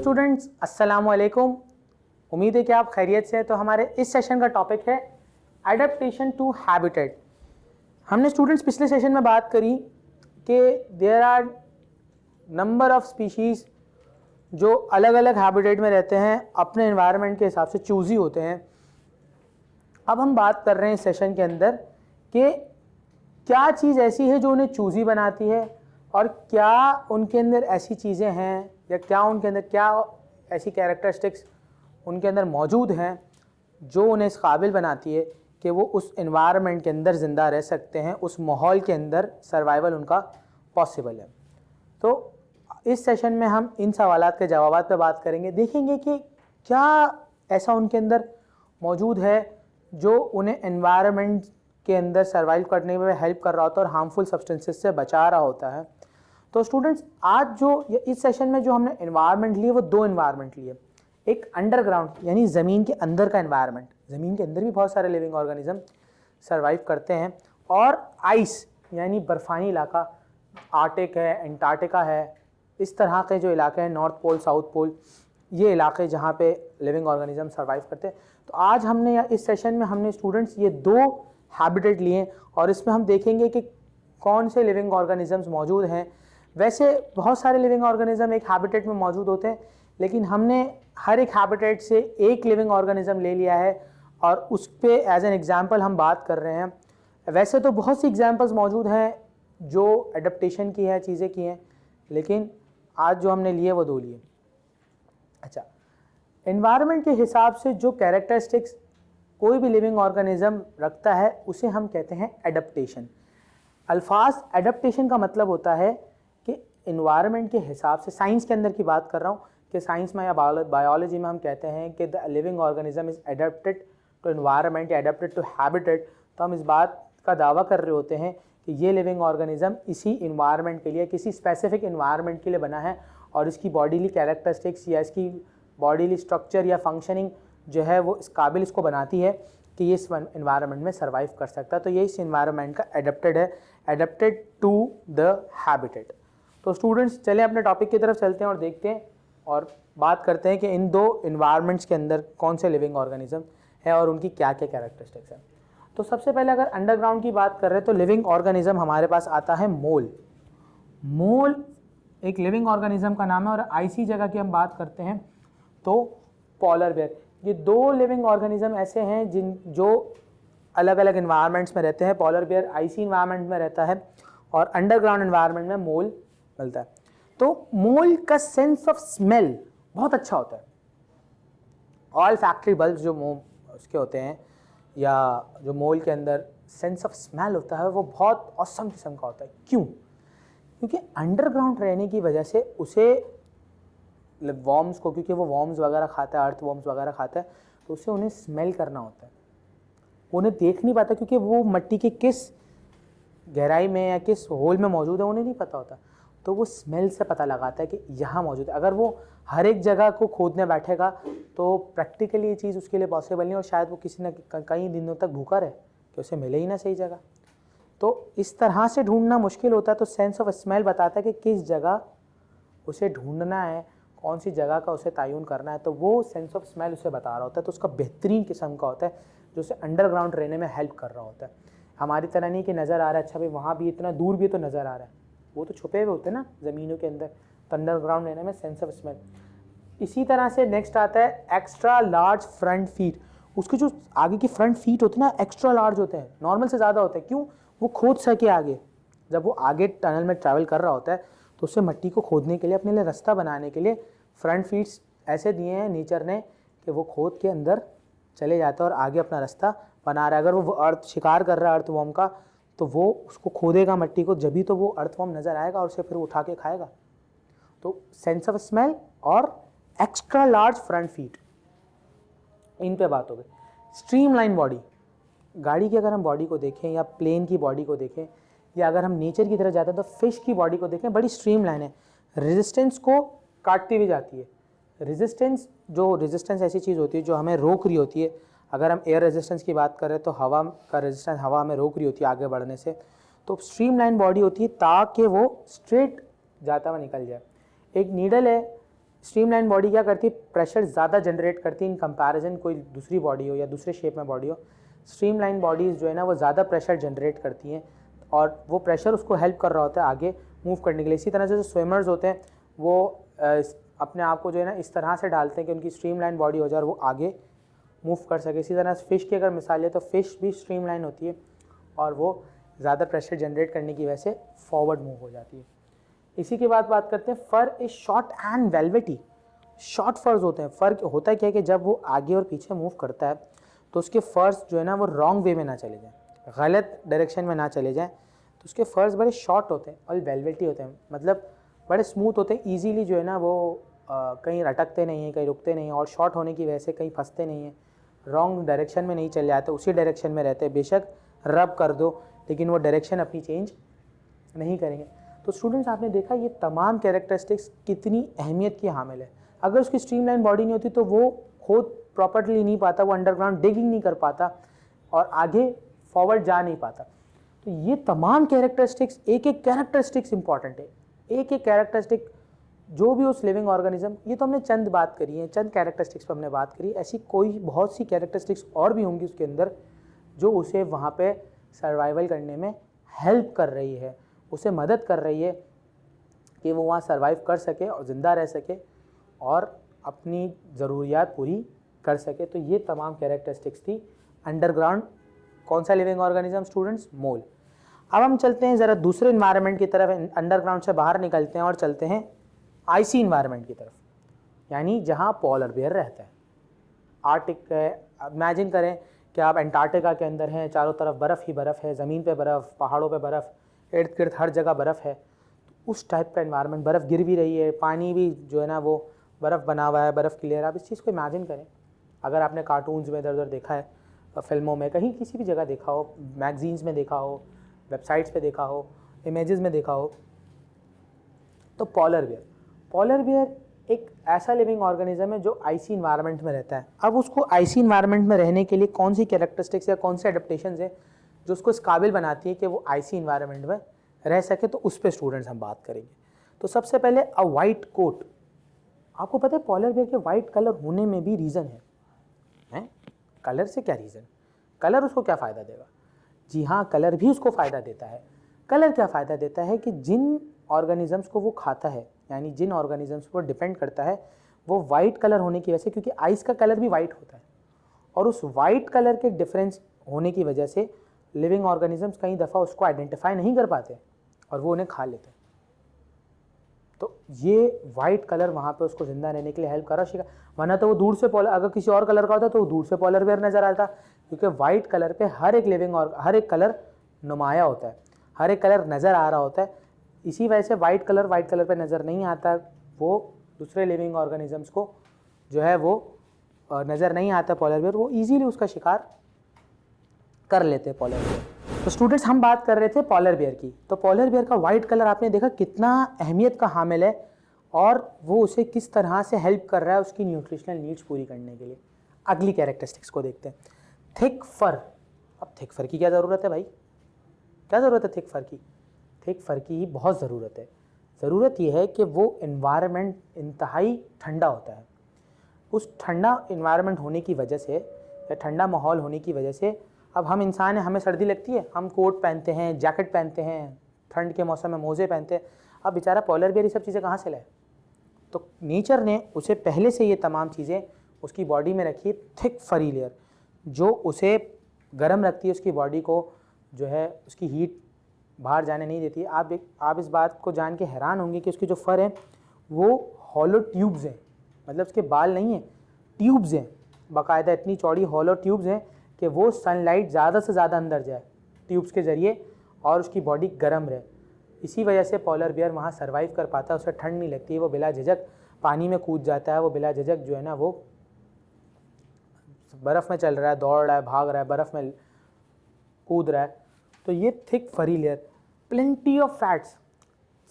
Students, अस्सलाम वालेकुम। उम्मीद है कि आप खैरियत से हैं। तो हमारे इस सेशन का टॉपिक है एडेप्टेशन टू हैबिटेट। हमने स्टूडेंट्स पिछले सेशन में बात करी कि there are number of species जो अलग अलग हैबिटेट में रहते हैं, अपने एनवायरनमेंट के हिसाब से चूज़ी होते हैं। अब हम बात कर रहे हैं इस सेशन के अंदर कि क्या चीज़ ऐसी है जो उन्हें चूज़ी बनाती है और क्या उनके अंदर ऐसी चीज़ें हैं या क्या उनके अंदर क्या ऐसी कैरेक्टरिस्टिक्स उनके अंदर मौजूद हैं जो उन्हें इस काबिल बनाती है कि वो उस एनवायरनमेंट के अंदर ज़िंदा रह सकते हैं, उस माहौल के अंदर सर्वाइवल उनका पॉसिबल है। तो इस सेशन में हम इन सवालात के जवाबात पे बात करेंगे, देखेंगे कि क्या ऐसा उनके अंदर मौजूद है जो उन्हें एनवायरनमेंट के अंदर सर्वाइव करने में हेल्प कर रहा होता है और हार्मफुल सब्सटेंसेस से बचा रहा होता है। तो स्टूडेंट्स, आज जो इस सेशन में जो हमने एनवायरनमेंट लिए वो दो एनवायरनमेंट लिए। एक अंडरग्राउंड यानी ज़मीन के अंदर का एनवायरनमेंट, ज़मीन के अंदर भी बहुत सारे लिविंग ऑर्गेनिज्म सर्वाइव करते हैं, और आइस यानी बर्फ़ानी इलाका, आर्टिक है, एंटार्क्टिका है, इस तरह के जो इलाके हैं, नॉर्थ पोल, साउथ पोल, ये इलाके जहाँ पे लिविंग ऑर्गेनिज्म सर्वाइव करते हैं। तो आज हमने या इस सेशन में हमने स्टूडेंट्स ये दो हैबिटेट लिए और इसमें हम देखेंगे कि कौन से लिविंग ऑर्गेनिजम्स मौजूद हैं। वैसे बहुत सारे लिविंग ऑर्गेनिज्म एक हैबिटेट में मौजूद होते हैं, लेकिन हमने हर एक हैबिटेट से एक लिविंग ऑर्गेनिज्म ले लिया है और उस पर एज एन एग्जांपल हम बात कर रहे हैं। वैसे तो बहुत सी एग्जांपल्स मौजूद हैं जो एडेप्टेशन की है, चीज़ें की हैं, लेकिन आज जो हमने लिए वो दो लिए। अच्छा, एनवायरनमेंट के हिसाब से जो कैरेक्टरिस्टिक्स कोई भी लिविंग ऑर्गेनिज्म रखता है उसे हम कहते हैं एडेप्टेशन। अल्फाज एडेप्टेशन का मतलब होता है कि एनवायरनमेंट के हिसाब से, साइंस के अंदर की बात कर रहा हूँ कि साइंस में या बायोलॉजी में हम कहते हैं कि the living organism is adapted to environment या एडेप्टेड टू हैबिटेट। तो हम इस बात का दावा कर रहे होते हैं कि ये लिविंग ऑर्गेनिज्म इसी एनवायरनमेंट के लिए, किसी स्पेसिफिक एनवायरनमेंट के लिए बना है और इसकी बॉडीली कैरेक्टरिस्टिक्स या इसकी बॉडीली स्ट्रक्चर या फंक्शनिंग जो है वो इस काबिल इसको बनाती है कि ये इस एनवायरनमेंट में सर्वाइव कर सकता है। तो ये इस एनवायरनमेंट का एडेप्टेड है, एडेप्टेड टू द हैबिटेट। तो स्टूडेंट्स, चलें अपने टॉपिक की तरफ चलते हैं और देखते हैं और बात करते हैं कि इन दो एनवायरनमेंट्स के अंदर कौन से लिविंग ऑर्गेनिज्म है और उनकी क्या क्या कैरेक्टरिस्टिक्स हैं। तो सबसे पहले अगर अंडरग्राउंड की बात कर रहे हैं तो लिविंग ऑर्गेनिज्म हमारे पास आता है मोल। मोल एक लिविंग ऑर्गेनिज्म का नाम है। और आइसी जगह की हम बात करते हैं तो पॉलर बेयर। ये दो लिविंग ऑर्गेनिज्म ऐसे हैं जो अलग अलग एनवायरनमेंट्स में रहते हैं। पॉलर बेयर आइसी एनवायरनमेंट में रहता है और अंडरग्राउंड एनवायरनमेंट में मोल मिलता है। तो मोल का सेंस ऑफ स्मेल बहुत अच्छा होता है। ऑल फैक्ट्री बल्ब जो उसके होते हैं या जो मोल के अंदर सेंस ऑफ स्मेल होता है वो बहुत ऑसम किस्म का होता है। क्यों? क्योंकि अंडरग्राउंड रहने की वजह से उसे वॉर्म्स को, क्योंकि वो वॉर्म्स वगैरह खाता है, अर्थ वॉर्म्स वगैरह खाता है, तो उसे उन्हें स्मेल करना होता है। उन्हें देख नहीं पाता क्योंकि वो मिट्टी के किस गहराई में या किस होल में मौजूद है उन्हें नहीं पता होता। तो वो स्मेल से पता लगाता है कि यहाँ मौजूद है। अगर वो हर एक जगह को खोदने बैठेगा तो प्रैक्टिकली ये चीज़ उसके लिए पॉसिबल नहीं और शायद वो किसी न कई दिनों तक भूखा रहे कि उसे मिले ही ना सही जगह। तो इस तरह से ढूंढना मुश्किल होता है। तो सेंस ऑफ स्मेल बताता है कि किस जगह उसे ढूंढना है, कौन सी जगह का उसे तयन करना है। तो वो सेंस ऑफ स्मेल उसे बता रहा होता है। तो उसका बेहतरीन किस्म का होता है जो उसे अंडरग्राउंड रहने में हेल्प कर रहा होता है। हमारी तरह नहीं कि नज़र आ रहा है, अच्छा भाई वहाँ भी इतना दूर भी तो नज़र आ रहा है, वो तो छुपे हुए होते हैं ना ज़मीनों के अंदर। तो अंडरग्राउंड रहने में सेंस ऑफ स्मेल। इसी तरह से नेक्स्ट आता है एक्स्ट्रा लार्ज फ्रंट फीट। उसके जो आगे की फ्रंट फीट होते हैं ना, एक्स्ट्रा लार्ज होते हैं, नॉर्मल से ज़्यादा होते हैं। क्यों? वो खोद सके आगे। जब वो आगे टनल में ट्रैवल कर रहा होता है तो उससे मिट्टी को खोदने के लिए, अपने लिए रास्ता बनाने के लिए फ्रंट फीट्स ऐसे दिए हैं नेचर ने कि वो खोद के अंदर चले जाता है और आगे अपना रास्ता बना रहा है। अगर वो अर्थ शिकार कर रहा है अर्थवॉर्म का, तो वो उसको खोदेगा मिट्टी को, जब भी तो वो अर्थवॉर्म नज़र आएगा और उसे फिर उठा के खाएगा। तो सेंस ऑफ स्मेल और एक्स्ट्रा लार्ज फ्रंट फीट, इन पे बात हो गई। स्ट्रीमलाइन बॉडी, गाड़ी की अगर हम बॉडी को देखें या प्लेन की बॉडी को देखें या अगर हम नेचर की तरफ जाते हैं तो फिश की बॉडी को देखें, बड़ी स्ट्रीमलाइन है, रेजिस्टेंस को काटती हुई जाती है। रेजिस्टेंस ऐसी चीज़ होती है जो हमें रोक रही होती है। अगर हम एयर रेजिस्टेंस की बात करें तो हवा का रेजिस्टेंस, हवा हमें रोक रही होती है आगे बढ़ने से। तो स्ट्रीमलाइन बॉडी होती है ताकि वो स्ट्रेट जाता हुआ निकल जाए। एक नीडल है स्ट्रीमलाइन बॉडी क्या करती है, प्रेशर ज़्यादा जनरेट करती है इन कंपैरिजन कोई दूसरी बॉडी हो या दूसरे शेप में बॉडी हो। स्ट्रीमलाइन बॉडीज़ जो है ना वो ज़्यादा प्रेशर जनरेट करती हैं और वो प्रेशर उसको हेल्प कर रहा होता है आगे मूव करने के लिए। इसी तरह से जो स्विमर्स होते हैं वो अपने आप को जो है ना इस तरह से डालते हैं कि उनकी स्ट्रीमलाइन बॉडी हो जाए और वो आगे मूव कर सके। इसी तरह से फ़िश की अगर मिसाल ले तो फ़िश भी स्ट्रीमलाइन होती है और वो ज़्यादा प्रेशर जनरेट करने की वजह से फॉरवर्ड मूव हो जाती है। इसी के बाद बात करते हैं fur is short and velvety. Short furs होते हैं। फ़र्क होता क्या है कि जब वो आगे और पीछे मूव करता है तो उसके फर्स जो है ना वो रॉन्ग वे में ना चले जाएँ, गलत डायरेक्शन में ना चले जाएँ, तो उसके फर्स बड़े शॉर्ट होते हैं और वेलवेटी होते हैं, मतलब बड़े स्मूथ होते हैं। ईजीली जो है ना वो कहीं रटकते नहीं हैं, कहीं रुकते नहीं हैं और शॉर्ट होने की वजह से कहीं फंसते नहीं हैं, रॉन्ग डायरेक्शन में नहीं चले जाते, उसी डायरेक्शन में रहते हैं। बेशक रब कर दो लेकिन वो डायरेक्शन अपनी चेंज नहीं करेंगे। तो स्टूडेंट्स आपने देखा ये तमाम कैरेक्टरिस्टिक्स कितनी अहमियत की हामिल है। अगर उसकी स्ट्रीमलाइन बॉडी नहीं होती तो वो खुद प्रॉपर्ली नहीं पाता, वो अंडरग्राउंड डिगिंग नहीं कर पाता और आगे फॉरवर्ड जा नहीं पाता। तो ये तमाम कैरेक्टरिस्टिक्स, एक एक कैरेक्टरिस्टिक्स इंपॉर्टेंट है। एक एक कैरेक्टरिस्टिक जो भी उस लिविंग ऑर्गेनिज्म, ये तो हमने चंद बात करी है, चंद कैरेक्टरिस्टिक्स पर हमने बात करी। ऐसी कोई बहुत सी कैरेक्टरिस्टिक्स और भी होंगी उसके अंदर जो उसे वहाँ पे सर्वाइवल करने में हेल्प कर रही है, उसे मदद कर रही है कि वो वहाँ सर्वाइव कर सके और ज़िंदा रह सके और अपनी ज़रूरियात पूरी कर सके। तो ये तमाम कैरेक्टरिस्टिक्स थी अंडरग्राउंड कौन सा लिविंग ऑर्गेनिज्म स्टूडेंट्स, मोल। अब हम चलते हैं ज़रा दूसरे इन्वायरमेंट की तरफ, अंडरग्राउंड से बाहर निकलते हैं और चलते हैं आइसी इन्वायरमेंट की तरफ, यानी जहाँ पोलर बेयर रहता है। आर्टिक है, इमेजिन करें कि आप एंटार्क्टिका के अंदर हैं, चारों तरफ बर्फ़ ही बर्फ़ है, ज़मीन पे बर्फ़, पहाड़ों पे बर्फ़, इर्द गिर्द हर जगह बर्फ़ है। तो उस टाइप का इन्वायरमेंट, बर्फ़ गिर भी रही है, पानी भी जो है ना वो बर्फ़ बना हुआ है, बर्फ़ क्लियर। आप इस चीज़ को इमेजिन करें, अगर आपने कार्टून्स में इधर उधर देखा है, फिल्मों में, कहीं किसी भी जगह देखा हो, मैगजीन्स में देखा हो, वेबसाइट्स पे देखा हो, इमेजेस में देखा हो, तो पोलर बेयर एक ऐसा लिविंग ऑर्गेनिज्म है जो आइसी इन्वायरमेंट में रहता है। अब उसको आइसी इन्वायरमेंट में रहने के लिए कौन सी कैरेक्टरिस्टिक्स या कौन से एडेप्टेशंस है जो उसको इस काबिल बनाती है कि वो आइसी इन्वायरमेंट में रह सके, तो उस पर स्टूडेंट्स हम बात करेंगे। तो सबसे पहले अ वाइट कोट। आपको पता है पोलर बेयर के वाइट कलर होने में भी रीज़न है? कलर से क्या रीज़न, कलर उसको क्या फ़ायदा देगा? जी हाँ, कलर भी उसको फ़ायदा देता है। कलर क्या फ़ायदा देता है कि जिन ऑर्गेनिजम्स को वो खाता है, यानी जिन ऑर्गेनिजम्स पर डिपेंड करता है, वो वाइट कलर होने की वजह से, क्योंकि आइस का कलर भी वाइट होता है, और उस वाइट कलर के डिफरेंस होने की वजह से लिविंग ऑर्गेनिजम्स कई दफ़ा उसको आइडेंटिफाई नहीं कर पाते और वो उन्हें खा लेते हैं। तो ये वाइट कलर वहाँ पे उसको ज़िंदा रहने के लिए हेल्प कर रहा है। वरना तो वो दूर से अगर किसी और कलर का होता तो वो दूर से पोलर बेयर नज़र आता, क्योंकि वाइट कलर पे हर एक कलर नुमाया होता है, हर एक कलर नज़र आ रहा होता है। इसी वजह से वाइट कलर पे नज़र नहीं आता, वो दूसरे लिविंग ऑर्गेनिजम्स को जो है वो नज़र नहीं आता पोलर बेयर, वो ईजीली उसका शिकार कर लेते हैं पोलर बेयर। तो स्टूडेंट्स हम बात कर रहे थे पोलर बेयर की। तो पोलर बेयर का वाइट कलर आपने देखा कितना अहमियत का हामिल है और वो उसे किस तरह से हेल्प कर रहा है उसकी न्यूट्रिशनल नीड्स पूरी करने के लिए। अगली कैरेक्टरिस्टिक्स को देखते हैं, थिक फर। अब थिक फर की क्या ज़रूरत है भाई, क्या ज़रूरत है थिक फर की? थिक फर की ही बहुत ज़रूरत है। ज़रूरत यह है कि वो इन्वायरमेंट इंतहाई ठंडा होता है। उस ठंडा इन्वायरमेंट होने की वजह से या ठंडा माहौल होने की वजह से, अब हम इंसान हैं, हमें सर्दी लगती है, हम कोट पहनते हैं, जैकेट पहनते हैं, ठंड के मौसम में मोज़े पहनते हैं। अब बेचारा पोलर बेयर ये सब चीज़ें कहाँ से लाए? तो नेचर ने उसे पहले से ये तमाम चीज़ें उसकी बॉडी में रखी, थिक फरी लेयर, जो उसे गर्म रखती है, उसकी बॉडी को जो है उसकी हीट बाहर जाने नहीं देती। आप इस बात को जान के हैरान होंगे कि उसके जो फर हैं वो हॉलो ट्यूब्स हैं, मतलब उसके बाल नहीं हैं, ट्यूब्स हैं, बाकायदा इतनी चौड़ी हॉलो ट्यूब्स हैं कि वो सनलाइट ज़्यादा से ज़्यादा अंदर जाए ट्यूब्स के ज़रिए और उसकी बॉडी गर्म रहे। इसी वजह से पोलर बेयर वहाँ सर्वाइव कर पाता है, उसे ठंड नहीं लगती है, वो बिला झिझक पानी में कूद जाता है, वो बिला झिझक जो है ना वो बर्फ़ में चल रहा है, दौड़ रहा है, भाग रहा है, बर्फ़ में कूद रहा है। तो ये थिक फरी लेयर, प्लेंटी ऑफ फैट्स,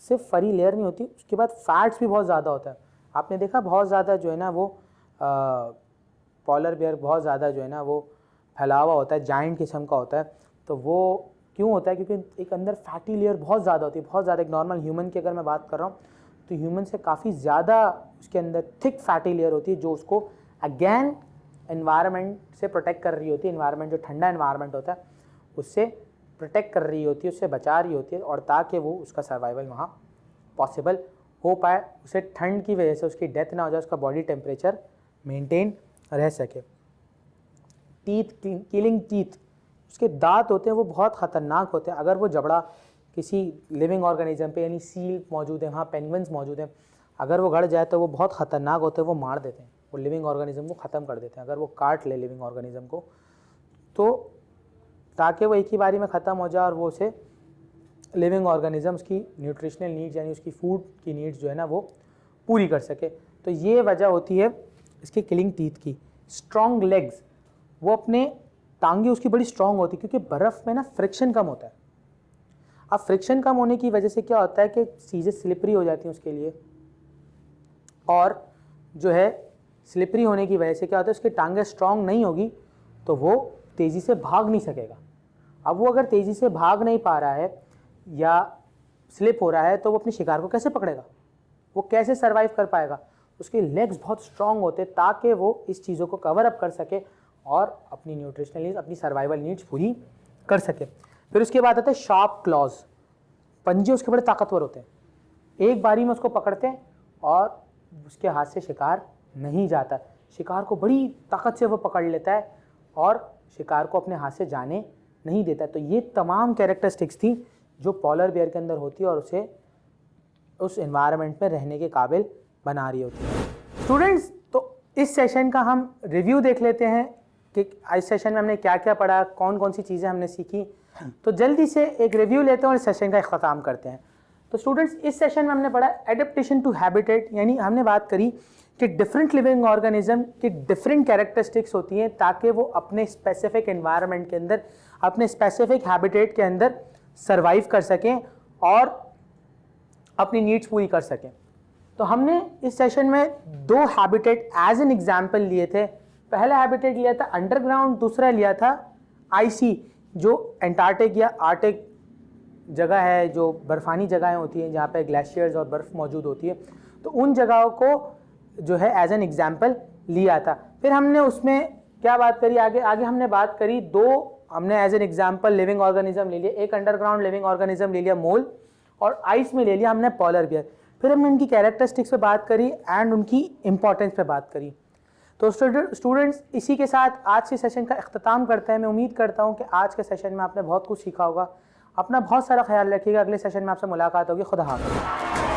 सिर्फ फरी लेयर नहीं होती, उसके बाद फैट्स भी बहुत ज़्यादा होता है। आपने देखा बहुत ज़्यादा जो है ना वो पोलर बेयर बहुत ज़्यादा जो है ना वो फैला हुआ होता है, जाइंट किस्म का होता है। तो वो क्यों होता है? क्योंकि एक अंदर फैटी लेयर बहुत ज़्यादा होती है, बहुत ज़्यादा। एक नॉर्मल ह्यूमन की अगर मैं बात कर रहा हूँ तो ह्यूमन से काफ़ी ज़्यादा उसके अंदर थिक फैटी लेयर होती है जो उसको अगेन एनवायरनमेंट से प्रोटेक्ट कर रही होती है। एनवायरनमेंट जो ठंडा एनवायरनमेंट होता है उससे प्रोटेक्ट कर रही होती है, उससे बचा रही होती है, और ताकि वो उसका सर्वाइवल वहाँ पॉसिबल हो पाए, उसे ठंड की वजह से उसकी डेथ ना हो जाए, उसका बॉडी टेम्परेचर मेंटेन रह सके। टीथ, किलिंग टीथ, उसके दांत होते हैं वो बहुत ख़तरनाक होते हैं। अगर वो जबड़ा किसी लिविंग ऑर्गेनिज्म पे, यानी सील मौजूद है, वहाँ पेंगुइन्स मौजूद हैं, अगर वो गड़ जाए तो वो बहुत ख़तरनाक होते हैं, वो मार देते हैं, वो लिविंग ऑर्गेनिज्म को ख़त्म कर देते हैं। अगर वो काट ले लिविंग ऑर्गेनिज्म को, तो ताकि वो एक ही बारी में ख़त्म हो जाए और वो उसे लिविंग ऑर्गेनिजम्स की न्यूट्रिशनल नीड्स यानी उसकी फूड की नीड्स जो है ना वो पूरी कर सके। तो ये वजह होती है इसके किलिंग टीथ की। स्ट्रॉन्ग लेग्स, वो अपने टांगे उसकी बड़ी स्ट्रॉन्ग होती है क्योंकि बर्फ़ में ना फ्रिक्शन कम होता है। अब फ्रिक्शन कम होने की वजह से क्या होता है कि चीज़ें स्लिपरी हो जाती हैं उसके लिए, और जो है स्लिपरी होने की वजह से क्या होता है उसकी टांगें स्ट्रॉन्ग नहीं होगी तो वो तेज़ी से भाग नहीं सकेगा। अब वो अगर तेज़ी से भाग नहीं पा रहा है या स्लिप हो रहा है तो वो अपने शिकार को कैसे पकड़ेगा, वो कैसे सर्वाइव कर पाएगा। उसके लेग्स बहुत स्ट्रॉन्ग होते ताकि वो इस चीज़ों को कवर अप कर सके और अपनी न्यूट्रिशनल नीड्स, अपनी सर्वाइवल नीड्स पूरी कर सके। फिर उसके बाद आते हैं शार्प क्लॉज, पंजे उसके बड़े ताकतवर होते हैं, एक बारी में उसको पकड़ते हैं और उसके हाथ से शिकार नहीं जाता, शिकार को बड़ी ताकत से वो पकड़ लेता है और शिकार को अपने हाथ से जाने नहीं देता। तो ये तमाम कैरेक्टरिस्टिक्स थी जो पॉलर बेयर के अंदर होती है और उसे उस एनवायरनमेंट में रहने के काबिल बना रही होती है। स्टूडेंट्स, तो इस सेशन का हम रिव्यू देख लेते हैं कि इस सेशन में हमने क्या क्या पढ़ा, कौन कौन सी चीज़ें हमने सीखी। तो जल्दी से एक रिव्यू लेते हैं और इस सेशन का इख्तिताम करते हैं। तो स्टूडेंट्स, इस सेशन में हमने पढ़ा एडेप्टेशन टू हैबिटेट, यानी हमने बात करी कि डिफरेंट लिविंग ऑर्गेनिज्म की डिफरेंट कैरेक्टरिस्टिक्स होती हैं ताकि वो अपने स्पेसिफिक एनवायरनमेंट के अंदर, अपने स्पेसिफिक हैबिटेट के अंदर सर्वाइव कर सकें और अपनी नीड्स पूरी कर सकें। तो हमने इस सेशन में दो हैबिटेट एज एन एग्जाम्पल लिए थे। पहला हैबिटेट लिया था अंडरग्राउंड, दूसरा लिया था आईसी, जो एंटार्क्टिक या आर्टिक जगह है, जो बर्फ़ानी जगहें होती हैं जहाँ पे ग्लेशियर्स और बर्फ़ मौजूद होती है, तो उन जगहों को जो है एज एन एग्जाम्पल लिया था। फिर हमने उसमें क्या बात करी, आगे हमने बात करी, दो हमने as an example living organism ले लिया, एक अंडरग्राउंड लिविंग ऑर्गेनिज्म ले लिया मोल, और आइस में ले लिया हमने पॉलर बियर। फिर हमने उनकी कैरेक्टरिस्टिक्स पे बात करी एंड उनकी इंपॉर्टेंस पे बात करी। तो स्टूडेंट्स, इसी के साथ आज के सेशन का इख्तिताम करते हैं। मैं उम्मीद करता हूँ कि आज के सेशन में आपने बहुत कुछ सीखा होगा। अपना बहुत सारा ख्याल रखिएगा। अगले सेशन में आपसे मुलाकात होगी। खुदा हाफ़िज़।